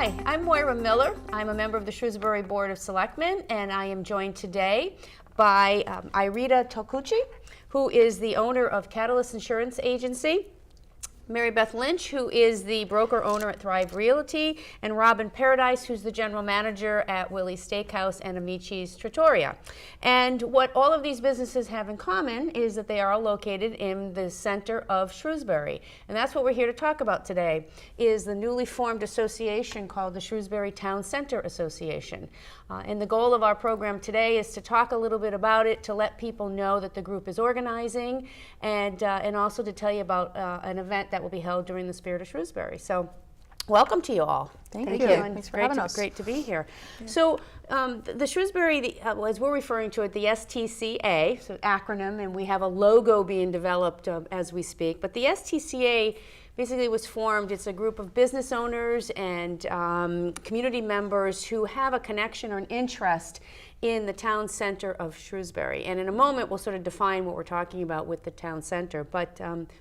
Hi, I'm Moira Miller. I'm a member of the Shrewsbury Board of Selectmen, and I am joined today by Irita Tokuchi, who is the owner of Catalyst Insurance Agency, Mary Beth Lynch, who is the broker owner at Thrive Realty, and Robin Paradise, who's the general manager at Willie's Steakhouse and Amici's Trattoria. And what all of these businesses have in common is that they are all located in the center of Shrewsbury. And that's what we're here to talk about today, is the newly formed association called the Shrewsbury Town Center Association. And the goal of our program today is to talk a little bit about it, to let people know that the group is organizing, and also to tell you about an event that will be held during the Spirit of Shrewsbury. So welcome to you all. Thank you. Thanks for having us. Great to be here. Yeah. So the Shrewsbury, as we're referring to it, the STCA, so acronym, and we have a logo being developed as we speak, but the STCA basically was formed. It's a group of business owners and community members who have a connection or an interest in the town center of Shrewsbury. And in a moment, we'll sort of define what we're talking about with the town center. But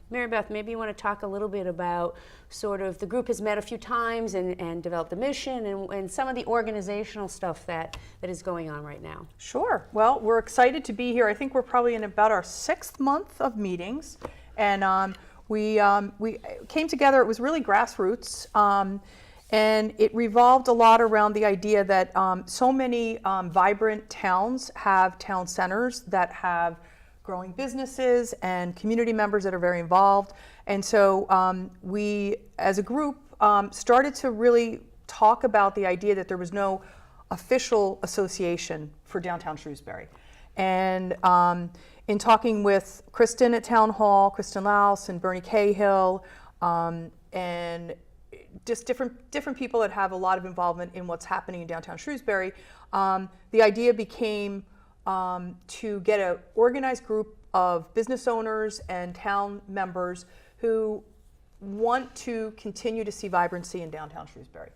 Mary Beth, maybe you want to talk a little bit about sort of the group has met a few times and developed a mission and some of the organizational stuff that is going on right now. Sure. Well, we're excited to be here. I think we're probably in about our 6th month of meetings. And we came together. It was really grassroots. And it revolved a lot around the idea that so many vibrant towns have town centers that have growing businesses and community members that are very involved. And so we, as a group, started to really talk about the idea that there was no official association for downtown Shrewsbury. And in talking with Kristen at Town Hall, Kristen Laus and Bernie Cahill, and just different people that have a lot of involvement in what's happening in downtown Shrewsbury, the idea became to get an organized group of business owners and town members who want to continue to see vibrancy in downtown Shrewsbury.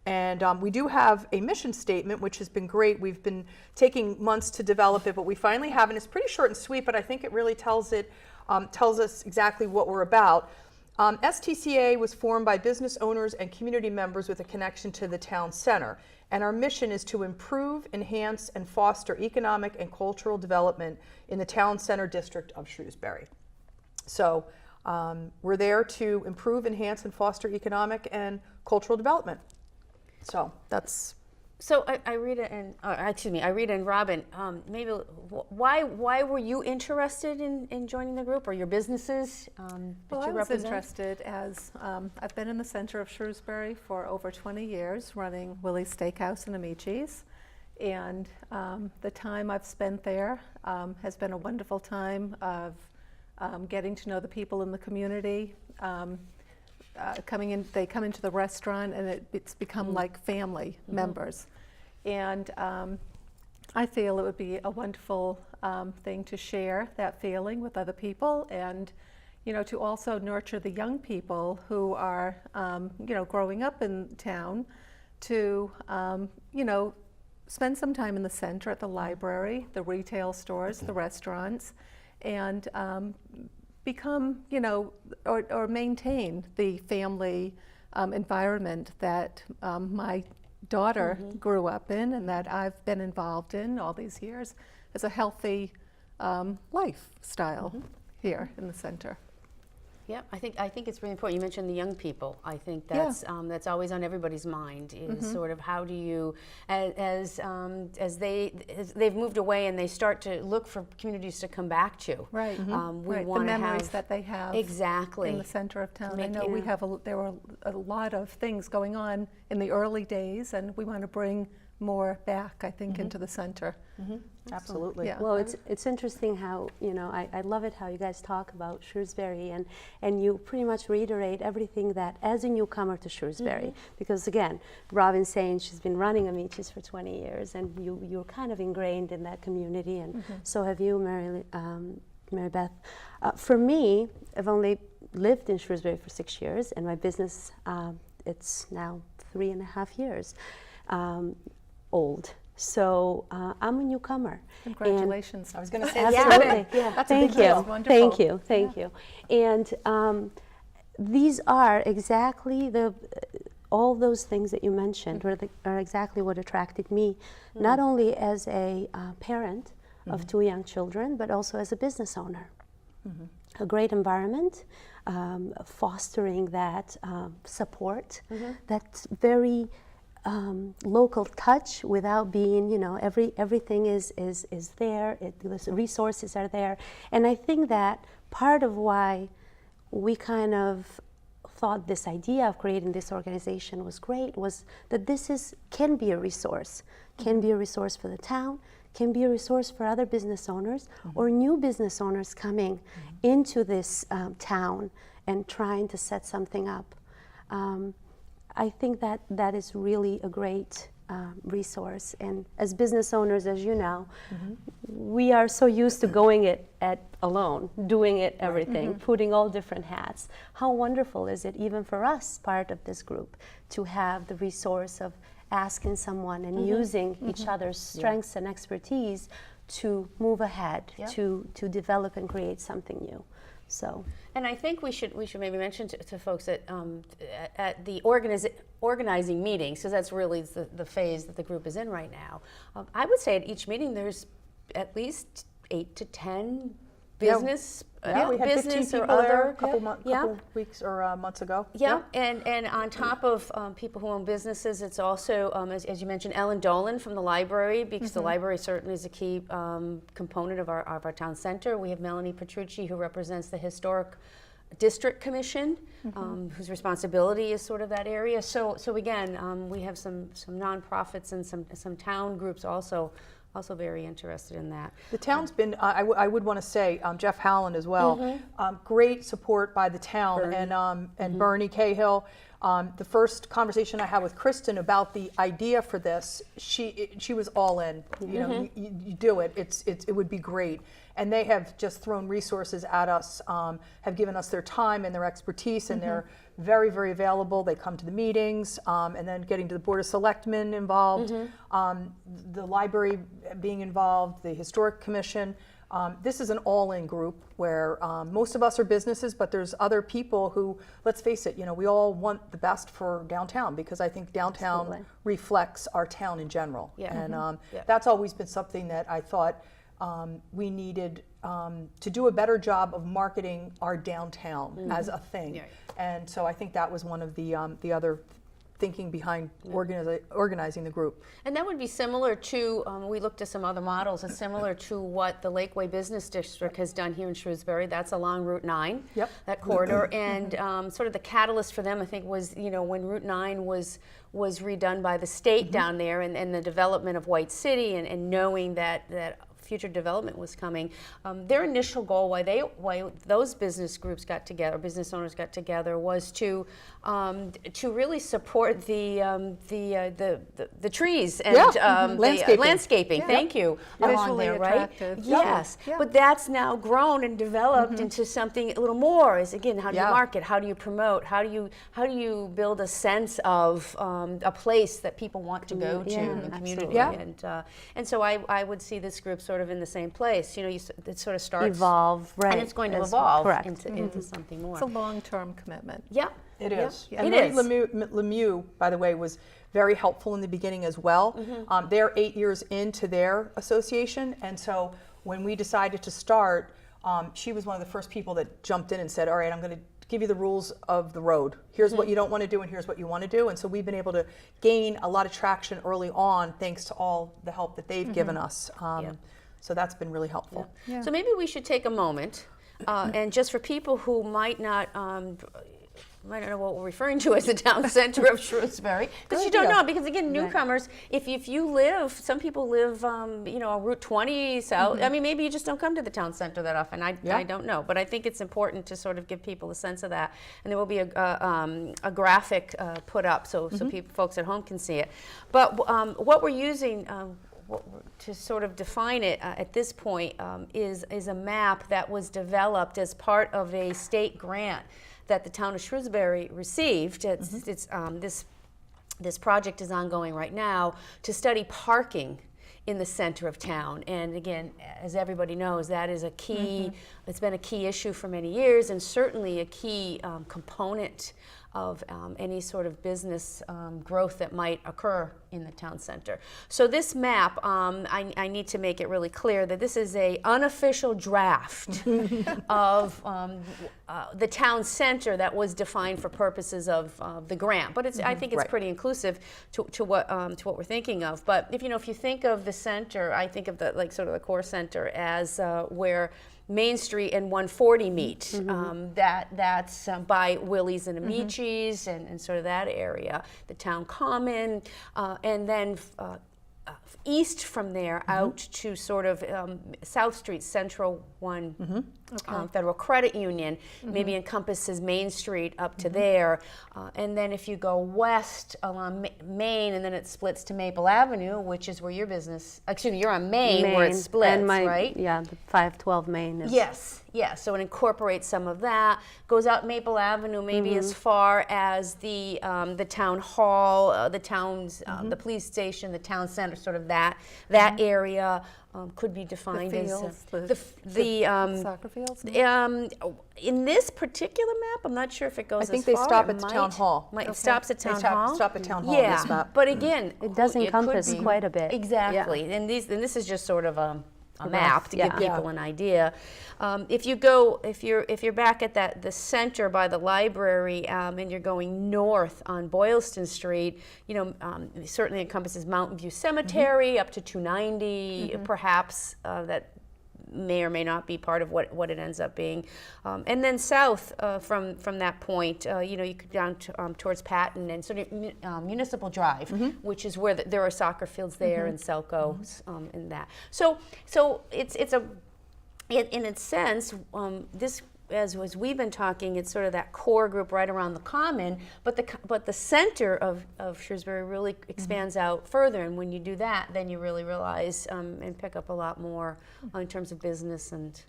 And we do have a mission statement, which has been great. We've been taking months to develop it, but we finally have it. It's pretty short and sweet, but I think it really tells us exactly what we're about. STCA was formed by business owners and community members with a connection to the town center. And our mission is to improve, enhance, and foster economic and cultural development in the town center district of Shrewsbury. So we're there to improve, enhance, and foster economic and cultural development. So that's... So Irita and Robin, maybe why were you interested in joining the group, or your businesses Well, I was interested as I've been in the center of Shrewsbury for over 20 years, running Willie's Steakhouse and Amici's, and the time I've spent there has been a wonderful time of getting to know the people in the community. They come into the restaurant, and it's become like family members. And I feel it would be a wonderful thing to share that feeling with other people, and to also nurture the young people who are growing up in town to spend some time in the center at the library, the retail stores, the restaurants, and become or maintain the family environment that my daughter grew up in and that I've been involved in all these years, as a healthy lifestyle here in the center. Yeah, I think it's really important. You mentioned the young people. I think that's that's always on everybody's mind. Is sort of how do you, as they've moved away and they start to look for communities to come back to. Right. We right. want the to memories have that they have exactly in the center of town. I know we have there were a lot of things going on in the early days, and we want to bring more back, I think, into the center. Absolutely. Yeah. Well, it's interesting how, I love it how you guys talk about Shrewsbury, and you pretty much reiterate everything that as a newcomer to Shrewsbury, because again, Robin's saying she's been running Amici's for 20 years, and you're kind of ingrained in that community, and so have you, Mary Beth. For me, I've only lived in Shrewsbury for 6 years, and my business, it's now 3.5 years old. So I'm a newcomer. Congratulations. I was going to say absolutely. Yeah. That's Thank a big you. deal. Wonderful. Thank you. And these are exactly all those things that you mentioned are exactly what attracted me, not only as a parent of 2 young children, but also as a business owner. A great environment, fostering that support, that very local touch without being, you know, everything is there, the resources are there. And I think that part of why we kind of thought this idea of creating this organization was great was that this can be a resource, can be a resource for the town, can be a resource for other business owners or new business owners coming into this town and trying to set something up. I think that is really a great resource. And as business owners, as you know, we are so used to going it alone, doing it everything, putting all different hats. How wonderful is it, even for us, part of this group, to have the resource of asking someone and using each other's strengths and expertise to move ahead, to develop and create something new. So, and I think we should maybe mention to folks that at the organizing meetings, because that's really the phase that the group is in right now. I would say at each meeting there's at least 8 to 10 business, we had 15 business people or there other. a couple weeks or months ago. And on top of people who own businesses, it's also, as you mentioned, Ellen Dolan from the library, because the library certainly is a key component of our town center. We have Melanie Petrucci, who represents the Historic District Commission, whose responsibility is sort of that area. So again, we have some nonprofits and some town groups also very interested in that. The town's been, I would want to say, Jeff Howland as well, great support by the town, Bernie. And Bernie Cahill. The first conversation I had with Kristen about the idea for this, she was all in. You know, you do it. It would be great. And they have just thrown resources at us, have given us their time and their expertise, and they're very, very available. They come to the meetings, and then getting to the Board of Selectmen involved, the library being involved, the Historic Commission. This is an all-in group where most of us are businesses, but there's other people who, let's face it, you know, we all want the best for downtown, because I think downtown reflects our town in general. And that's always been something that I thought we needed to do a better job of marketing our downtown as a thing. And so I think that was one of the other thinking behind organizing the group. And that would be similar to, we looked at some other models, it's similar to what the Lakeway Business District has done here in Shrewsbury. That's along Route 9, that corridor. And sort of the catalyst for them, I think, was, you know, when Route 9 was redone by the state down there, and the development of White City, and knowing that future development was coming. Their initial goal, why those business groups got together, business owners got together, was to really support the trees and landscaping. Thank you. Along there, right? Yes, but that's now grown and developed into something a little more. Is again, how do you market? How do you promote? How do you build a sense of a place that people want to go to in the community? And so I would see this group sort of in the same place. You know, it sort of starts evolve, right? And it's going to evolve into something more. It's a long-term commitment. It is. Yeah. And Lemieux, by the way, was very helpful in the beginning as well. They're 8 years into their association, and so when we decided to start, she was one of the first people that jumped in and said, all right, I'm going to give you the rules of the road. Here's what you don't want to do, and here's what you want to do. And so we've been able to gain a lot of traction early on thanks to all the help that they've given us. So that's been really helpful. So maybe we should take a moment, and just for people who might not know what we're referring to as the town center of Shrewsbury, because you don't know, because again, newcomers, if you live, some people live, you know, on Route 20 south, I mean, maybe you just don't come to the town center that often, I don't know, but I think it's important to sort of give people a sense of that, and there will be a graphic put up so folks at home can see it. But what we're using to sort of define it at this point is a map that was developed as part of a state grant that the town of Shrewsbury received. This project is ongoing right now to study parking in the center of town. And again, as everybody knows, that is a key, it's been a key issue for many years, and certainly a key component any sort of business growth that might occur in the town center. So this map, I need to make it really clear that this is a unofficial draft of the town center that was defined for purposes of the grant. But I think it's Right. pretty inclusive to what we're thinking of. But if you think of the center, I think of the sort of the core center as where Main Street and 140 meet. That's by Willie's and Amici's and sort of that area, the town common, and then east from there out to sort of South Street, Central One Federal Credit Union, maybe encompasses Main Street up to there. And then if you go west along Main, and then it splits to Maple Avenue, which is where your business, excuse me, you're on Main where it splits, and right? Yeah, the 512 Main is. Yes, yeah, so it incorporates some of that, goes out Maple Avenue maybe as far as the town hall, the town's, the police station, the town center, sort of that area could be defined fields, as the soccer fields. in this particular map, I'm not sure if it goes I think as they far. stop It at the town hall. It stops at They town hall. stop at town hall in Yeah, this map. but again, It does could encompass be- quite a bit. Exactly, and this is just sort of a map to give yeah. people an idea. If you're back at the center by the library, and you're going north on Boylston Street, it certainly encompasses Mountain View Cemetery up to 290, perhaps that may or may not be part of what it ends up being. And then south from that point, you could down towards Patton and sort of Municipal Drive, which is where there are soccer fields there and Selco's and that. So it's in its sense, this, as we've been talking, it's sort of that core group right around the common, but the center of Shrewsbury really expands out further, and when you do that, then you really realize and pick up a lot more in terms of business and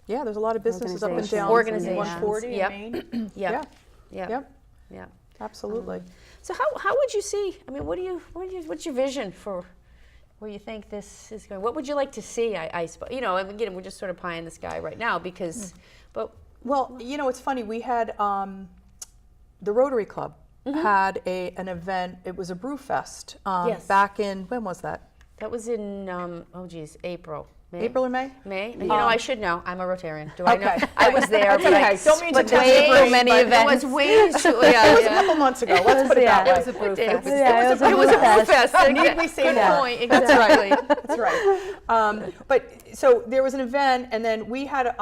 Yeah, there's a lot of businesses up and down Organizations. 140 Yep. in Maine. yeah, Yep, absolutely. So how would you see? I mean, what's your vision for where you think this is going? What would you like to see? I suppose again, we're just sort of pie in the sky right now because, but Well, it's funny. We had the Rotary Club had an event. It was a brew fest Yes. back in, when was that? that was in April. May? April or May? May? I should know. I'm a Rotarian. Do I know? I was there, That's but okay. Don't mean to test way your brain, many but events. It was way too. Yeah, It was a couple months ago. Let's put it that way. It was a brew fest. Yeah, It was a brew fest. Need we say Good more? point. Exactly. That's right. But so there was an event, and then we had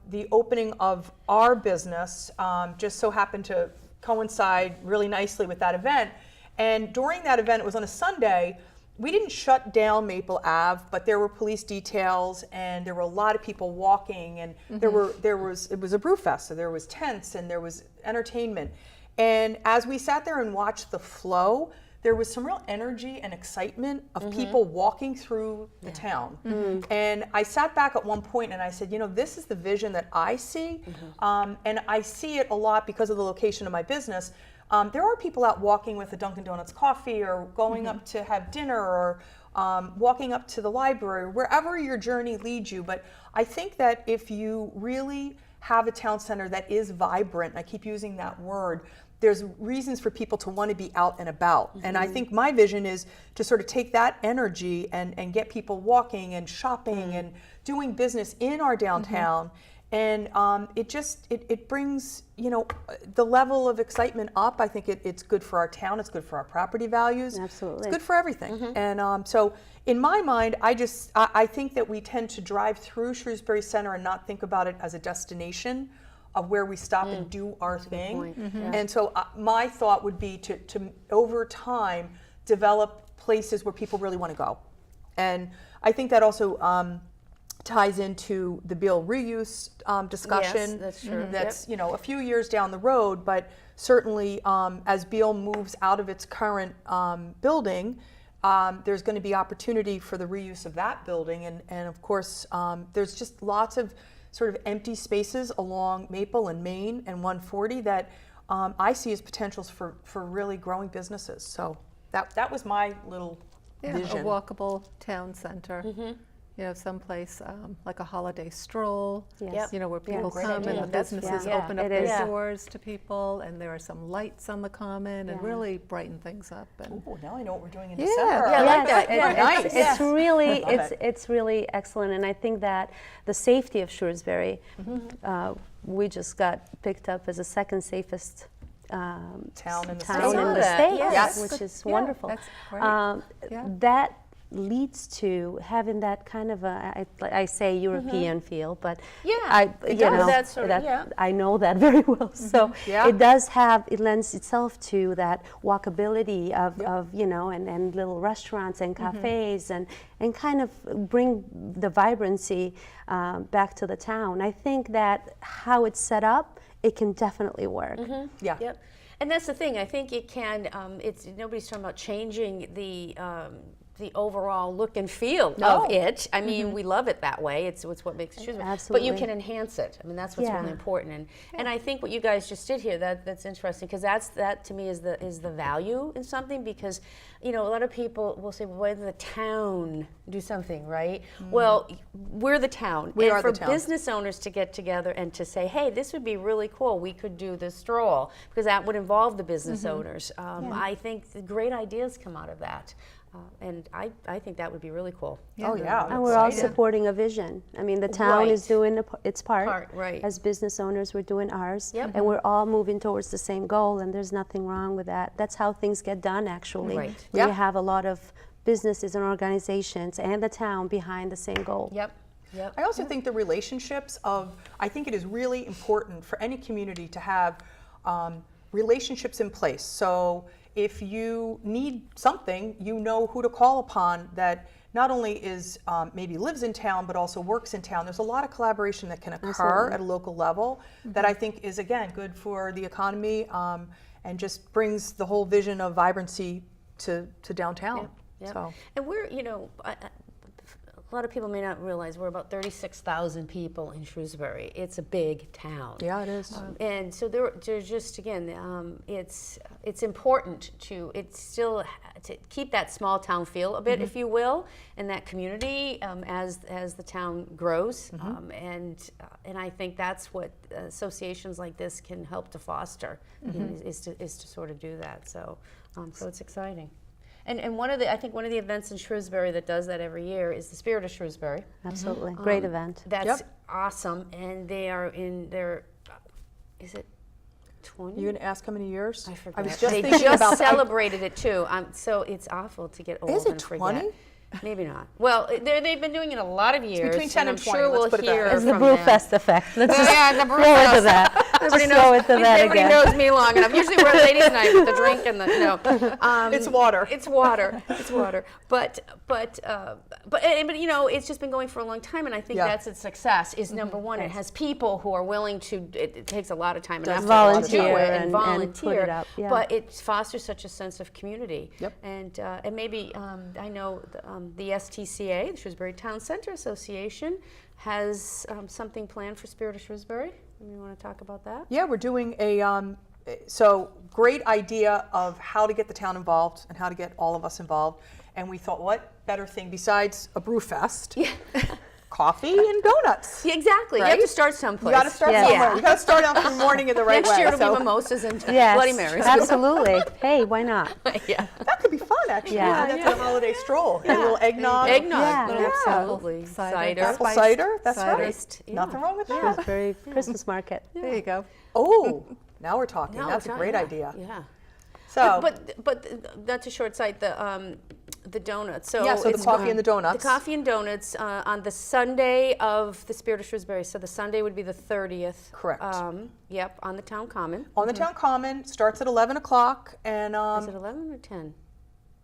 the opening of our business. Just so happened to coincide really nicely with that event. And during that event, it was on a Sunday. We didn't shut down Maple Ave, but there were police details, and there were a lot of people walking, and it was a brew fest, so there was tents and there was entertainment. And as we sat there and watched the flow, there was some real energy and excitement of people walking through the town. And I sat back at one point and I said, this is the vision that I see, and I see it a lot because of the location of my business. There are people out walking with a Dunkin' Donuts coffee, or going up to have dinner, or walking up to the library, wherever your journey leads you. But I think that if you really have a town center that is vibrant, and I keep using that word, there's reasons for people to want to be out and about. And I think my vision is to sort of take that energy and get people walking and shopping and doing business in our downtown. And it brings, the level of excitement up. I think it's good for our town. It's good for our property values. Absolutely. It's good for everything. And so in my mind, I think that we tend to drive through Shrewsbury Center and not think about it as a destination of where we stop and do our thing. And so my thought would be to over time, develop places where people really want to go. And I think that also ties into the Beale reuse discussion. Yes, that's true. That's a few years down the road, but certainly as Beale moves out of its current building, there's going to be opportunity for the reuse of that building, and of course there's just lots of sort of empty spaces along Maple and Main and 140 that I see as potentials for really growing businesses. So that was my little Yeah, vision. a walkable town center. someplace like a holiday stroll, Yes. where people Great come idea. and the That's businesses fun. open up It their is. doors to people, and there are some lights on the common and Yeah. really brighten things up. And Oh, now I know what we're doing in Yeah. December. Yeah, I like that. Yes, Yeah, nice. It's really Love it. it's really excellent, and I think that the safety of Shrewsbury, we just got picked up as the second safest Town in the town state. in saw the that, state, yes. which is Yeah, wonderful. that's great. Yeah. That leads to having that kind of I say European feel, but Yeah, I it you does. know That sort of- yeah. I know that very well. So Yeah. it lends itself to that walkability of and little restaurants and cafes and kind of bring the vibrancy back to the town. I think that how it's set up, it can definitely work. Yeah. Yep. And that's the thing. I think it can. It's nobody's talking about changing the overall look and feel No. of it. I mean, we love it that way. It's what makes it Shrewsbury. But Absolutely. you can enhance it. I mean, that's what's Yeah. really important. And I think what you guys just did here, that's interesting, because that to me is the value in something. Because a lot of people will say, well, why doesn't the town do something, right? Well, we're the town. We and are for the town. business owners to get together and to say, hey, this would be really cool. We could do this stroll, because that would involve the business owners. I think the great ideas come out of that. And I think that would be really cool. Oh, yeah. And we're all Exciting. supporting a vision. I mean, the town is Right. doing its part. Right. As business owners, we're doing ours. Yep. And we're all moving towards the same goal, and there's nothing wrong with that. That's how things get done, actually. Right. When you Yeah. have a lot of businesses and organizations and the town behind the same goal. Yep. Yep. I also think the relationships I think it is really important for any community to have relationships in place. So if you need something, you know who to call upon that not only is maybe lives in town, but also works in town. There's a lot of collaboration that can occur Absolutely. at a local level that I think is, again, good for the economy and just brings the whole vision of vibrancy to downtown. Yep. So. And we're, a lot of people may not realize we're about 36,000 people in Shrewsbury. It's a big town. Yeah, it is. And so there's just, again, it's important to keep that small town feel a bit, if you will, and that community as the town grows. And I think that's what associations like this can help to foster, is to sort of do that. So it's exciting. And I think one of the events in Shrewsbury that does that every year is the Spirit of Shrewsbury. Absolutely. Great event. That's Yep. awesome, and they are in their, is it 20? You gonna ask how many years? I forgot. I was just they thinking just about that. celebrated it too. So it's awful to get old Is it and forget. 20? Maybe not. Well, they've been doing it a lot of years. between 10 and I'm and 20, sure let's we'll put it that hear way. It's the from them. Brewfest effect. Let's just Yeah, the throw into Brewfest. that. Everybody Just throw into that everybody again. knows me long enough. Usually we're at ladies' night with the drink and the It's water. It's water. It's water. But it's just been going for a long time, and I think Yeah. that's its success. Is number one, it has people who are willing to. It takes a lot of time and Does effort volunteer to do it and put volunteer. it up, yeah. But it fosters such a sense of community. Yep. And maybe I know the STCA, the Shrewsbury Town Center Association, has something planned for Spirit of Shrewsbury. You want to talk about that? Yeah, we're doing so great idea of how to get the town involved and how to get all of us involved. And we thought, what better thing besides a brew fest? Yeah. Coffee and donuts. Yeah, exactly. You have Right? to start someplace. You got to start Yeah. somewhere. You got to start out the morning in the right Next way. year it'll So be mimosas and Yes, Bloody Marys. absolutely. Hey, why not? Yeah. that could be fun, actually. Yeah. That's a holiday stroll. And a little eggnog. Eggnog. Yeah. little Yeah. Absolutely. Cider. Apple Spiced cider. That's cider. right. Yeah. Nothing wrong with that. Shrewsbury Christmas market. There you go. Oh, now we're talking. No, That's it's a not- great yeah, idea. Yeah. So, But that's a short sight. The donuts. So yeah, so the it's coffee and the donuts. The coffee and donuts on the Sunday of the Spirit of Shrewsbury. So the Sunday would be the 30th. Correct. Yep, on the town common. On the town common, starts at 11 o'clock, and Is it 11 or 10?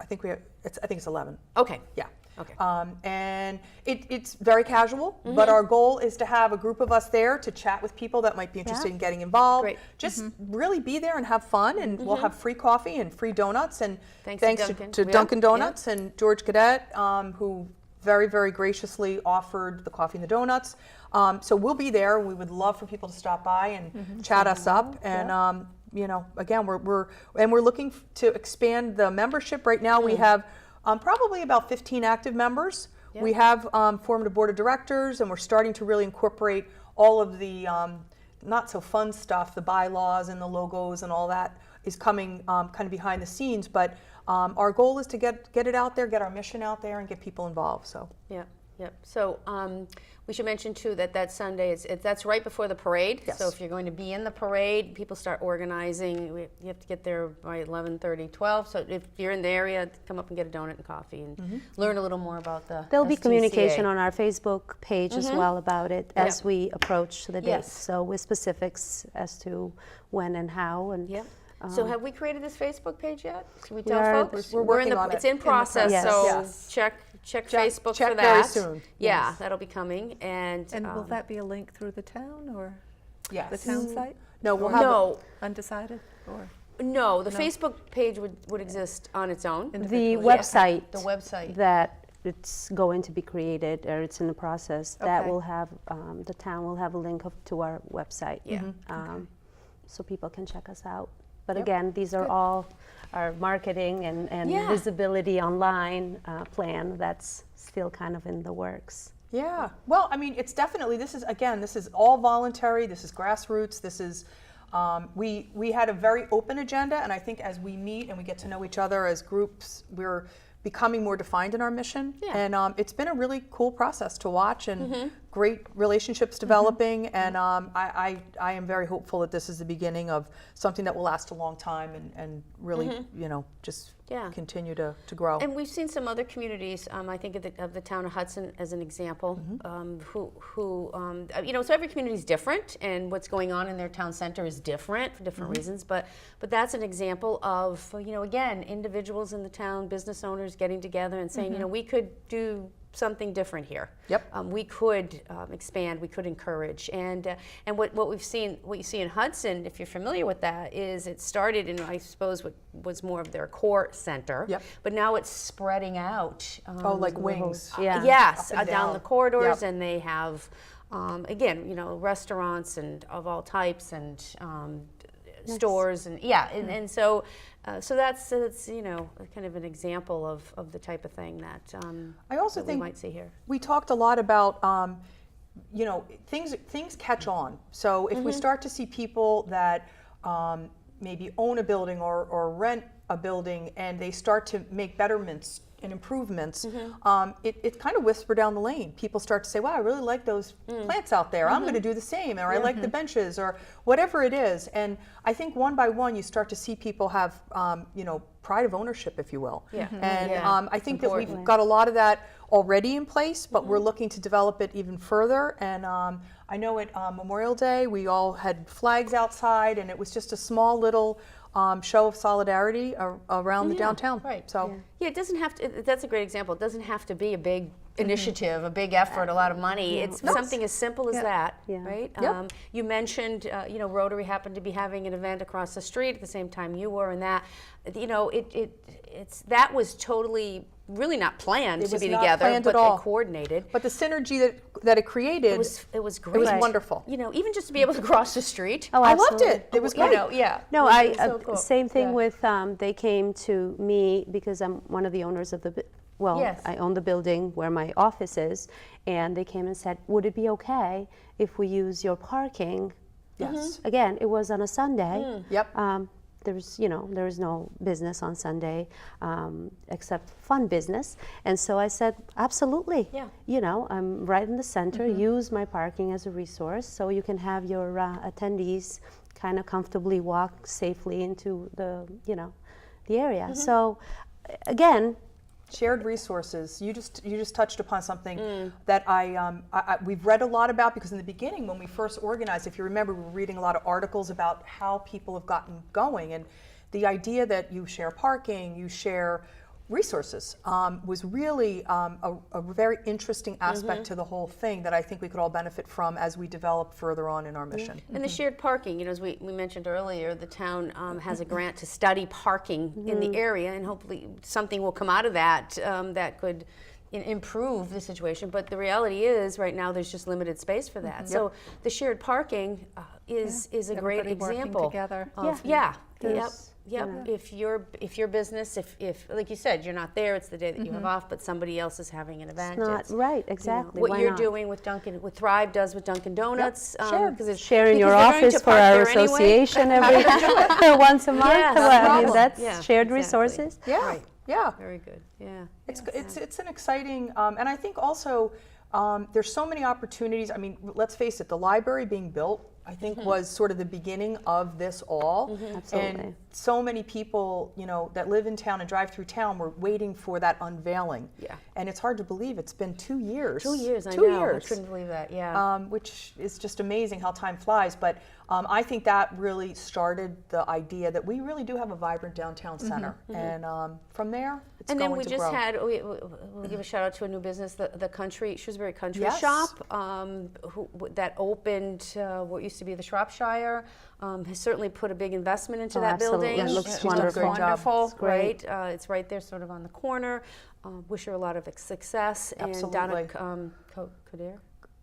I think it's 11. Okay. Yeah. Okay. And it's very casual, but our goal is to have a group of us there to chat with people that might be interested Yeah. in getting involved. Great. Just really be there and have fun, and we'll have free coffee and free donuts. And Thanks thanks to Dunkin'. to Yeah, Dunkin' yeah. Donuts and George Cadet, who very, very graciously offered the coffee and the donuts. So we'll be there. We would love for people to stop by and chat us up. And again, we're looking to expand the membership. Right now, we have probably about 15 active members. we have formed a board of directors, and we're starting to really incorporate all of the not so fun stuff, the bylaws and the logos and all that is coming kind of behind the scenes. But our goal is to get it out there, get our mission out there, and get people involved. So Yeah, yep. So we should mention too that that Sunday that's right before the parade. Yes. So if you're going to be in the parade, people start organizing. You have to get there by 11:30, 12. So if you're in the area, come up and get a donut and coffee and learn a little more about the There'll be STCA. communication on our Facebook page as well about it as we approach the date. Yes. So with specifics as to when and how. And Yep. So have we created this Facebook page yet? Can we We tell are- folks? We're working on it. It's in process, Yes. so Yes. check Check- Facebook check for that. very soon. Yeah, Yes. that'll be coming. And will that be a link through the town or yes. the town site? No, we'll have no, Undecided or no. The Facebook page would exist on its own. the individually? website The website. that it's going to be created, or it's in the process, that Okay. will have, the town will have a link to our website. Yeah. So people can check us out. But again, these are all our marketing and Yeah. visibility online plan that's still kind of in the works. Yeah, well, I mean, it's definitely, this is all voluntary, this is grassroots, this is, we had a very open agenda, and I think as we meet and we get to know each other as groups, we're becoming more defined in our mission. Yeah. And it's been a really cool process to watch, and great relationships developing, and I am very hopeful that this is the beginning of something that will last a long time and really, just Yeah. continue to grow. And we've seen some other communities, I think of the town of Hudson as an example, so every community is different, and what's going on in their town center is different for different reasons, but that's an example of, again, individuals in the town, business owners getting together and saying, we could do something different here. Yep. We could expand, we could encourage, and what we've seen, what you see in Hudson, if you're familiar with that, is it started in, I suppose, what was more of their core center, Yep. but now it's spreading out. Like wings. Yeah. Yes, Up and down down. the corridors, Yep. and they have, again, restaurants and of all types and stores and and so that's kind of an example of the type of thing that I also that we think might see here. we talked a lot about things catch on. So if we start to see people that maybe own a building or rent a building, and they start to make betterments and improvements, it kind of whisper down the lane. People start to say, wow, I really like those plants out there. I'm going to do the same, or I like the benches, or whatever it is. And I think one by one you start to see people have pride of ownership, if you will. Yeah. And Yeah. I think that we've Important. got a lot of that already in place, but we're looking to develop it even further. And I know at Memorial Day we all had flags outside, and it was just a small little show of solidarity around the downtown. right. So Yeah, it doesn't have to. That's a great example. It doesn't have to be a big initiative, a big effort, a lot of money. It's something as simple as that, Yeah. right? Yep. You mentioned, Rotary happened to be having an event across the street at the same time you were, and that, that was totally really not planned It to was be not together, planned but at all. they coordinated. but the synergy that it created, It was great. it was wonderful. Even just to be able to cross the street. Oh, I loved absolutely. it. It was You great. know, yeah. No, It was so cool. same thing Yeah. with, they came to me because I'm one of the owners of Yes. I own the building where my office is, and they came and said, would it be okay if we use your parking? Yes. Again, it was on a Sunday. Yep. There was no business on Sunday except fun business. And so I said, absolutely. Yeah. I'm right in the center. Use my parking as a resource so you can have your attendees kind of comfortably walk safely into the area. So again, Shared resources. You just touched upon something that we've read a lot about, because in the beginning when we first organized, if you remember, we were reading a lot of articles about how people have gotten going, and the idea that you share parking, you share resources was really a very interesting aspect to the whole thing that I think we could all benefit from as we develop further on in our mission. And the shared parking, as we mentioned earlier, the town has a grant to study parking in the area, and hopefully something will come out of that that could improve the situation, but the reality is right now there's just limited space for that. So the shared parking is a great Everybody working example together. of There's, Yep. If your business, if like you said, you're not there, it's the day that you have off, but somebody else is having an event. not it's, right, you know, exactly. what Why you're not? doing with what Thrive does with Dunkin' Donuts. Shared. because it's- Sharing your because they're going office to for park our there anyway. association every once a month. Yeah, Well, I mean, problem. that's Yeah, shared exactly. resources. Yeah, Right. yeah. Very good. Yeah. It's an exciting, and I think also there's so many opportunities. I mean, let's face it, the library being built, I think, was sort of the beginning of this all. Absolutely. And so many people, you know, that live in town and drive through town were waiting for that unveiling. Yeah. And it's hard to believe it's been 2 years. 2 years, I 2 know. years. I couldn't believe that. Yeah. Which is just amazing how time flies. But I think that really started the idea that we really do have a vibrant downtown center. And from there, it's And going then we to just grow. had, we'll give a shout out to a new business, the country, Shrewsbury Country Yes. Shop, that opened what used to be the Shropshire, has certainly put a big investment into Oh, that absolutely. building. It looks She's wonderful. Great job. Wonderful, It's great. right? It's right there sort of on the corner. Wish her a lot of success. And Donna Absolutely. Coder?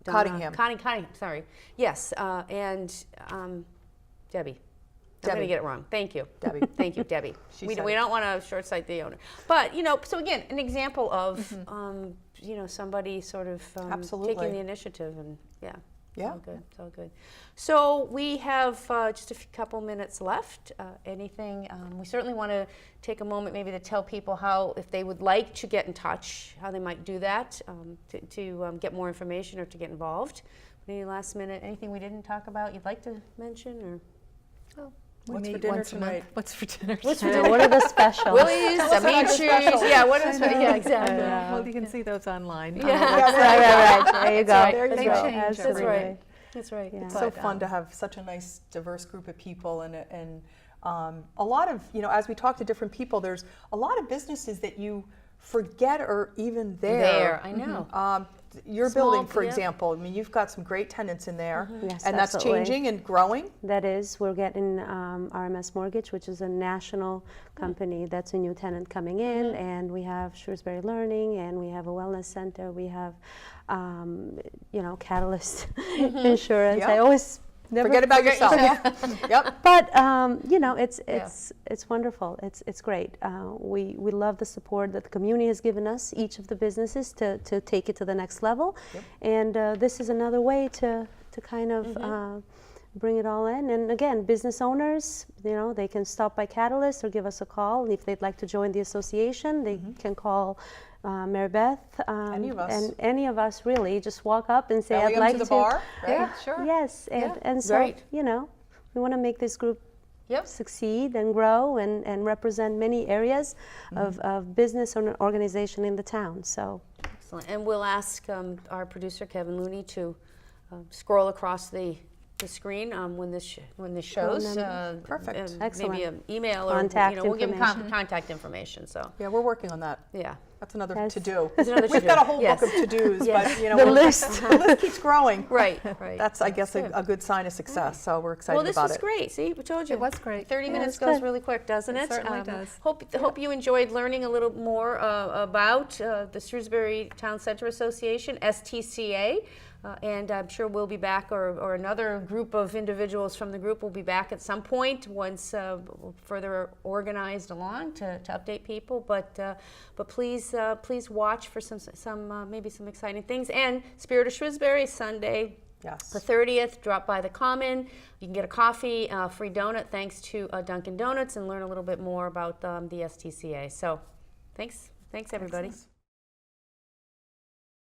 Cottingham. Cottingham, sorry. Yes, and Debbie. I'm going to Debbie. get it wrong. Thank you. Debbie. Thank you, Debbie. She we said we it. don't want to short sight the owner. But, you know, so again, an example of, you know, somebody sort of Absolutely. taking the initiative and, yeah. Yeah. It's all good. It's all good. So we have just a couple minutes left. Anything? We certainly want to take a moment maybe to tell people how, if they would like to get in touch, how they might do that to get more information or to get involved. Any last minute, anything we didn't talk about you'd like to mention? Or We What's for meet dinner once a month. tonight? What's for dinner What's for tonight? What are the specials? Willie's, us the about meat the shoes. specials. Yeah, what is yeah, exactly. Well, you can see those online. Yeah. Right. There you go. right. There you They go. change That's Absolutely. right. That's right. Yeah. It's so But, fun to have such a nice, diverse group of people, and a lot of, you know, as we talk to different people, there's a lot of businesses that you forget are even there. There, I know. Your Small, building, for yeah. example, I mean, you've got some great tenants in there, Yes, and that's absolutely. changing and growing. That is, we're getting RMS Mortgage, which is a national company. That's a new tenant coming in, and we have Shrewsbury Learning, and we have a wellness center. We have, you know, Catalyst Insurance. Yep. I always never Forget about yourself. Yep. But you know, it's wonderful. It's great. We love the support that the community has given us, each of the businesses, to take it to the next level. And this is another way to kind of bring it all in. And again, business owners, you know, they can stop by Catalyst or give us a call. And if they'd like to join the association, they can call Mary Beth. Any of us. And any of us, really. Just walk up and say, Belly I'd up like to the bar. Right? Yeah, sure. Yes, and so, Right. you know, we want to make this group Yep. succeed and grow and represent many areas of business or organization in the town. So Excellent. And we'll ask our producer Kevin Looney to scroll across the screen when this shows. Perfect. Excellent. Maybe an email or Contact we'll give them information. contact information. So Yeah, we're working on that. yeah. That's another Yes. to-do. That's another We've to-do. got a whole Yes. book of to-dos, Yes. but, you know, the the list. list keeps growing. Right. Right. That's, I guess, a good sign of success, so we're excited Well, this about was it. great. See, we told you. It was great. 30 Yeah, minutes it's goes good. really quick, doesn't it? It certainly does. Hope you enjoyed learning a little more about the Shrewsbury Town Center Association, STCA. And I'm sure we'll be back, or another group of individuals from the group will be back at some point once further organized along to update people. But please watch for some maybe some exciting things. And Spirit of Shrewsbury, Sunday, Yes. the 30th, drop by the Common. You can get a coffee, free donut, thanks to Dunkin' Donuts, and learn a little bit more about the STCA. So, thanks everybody. Excellent.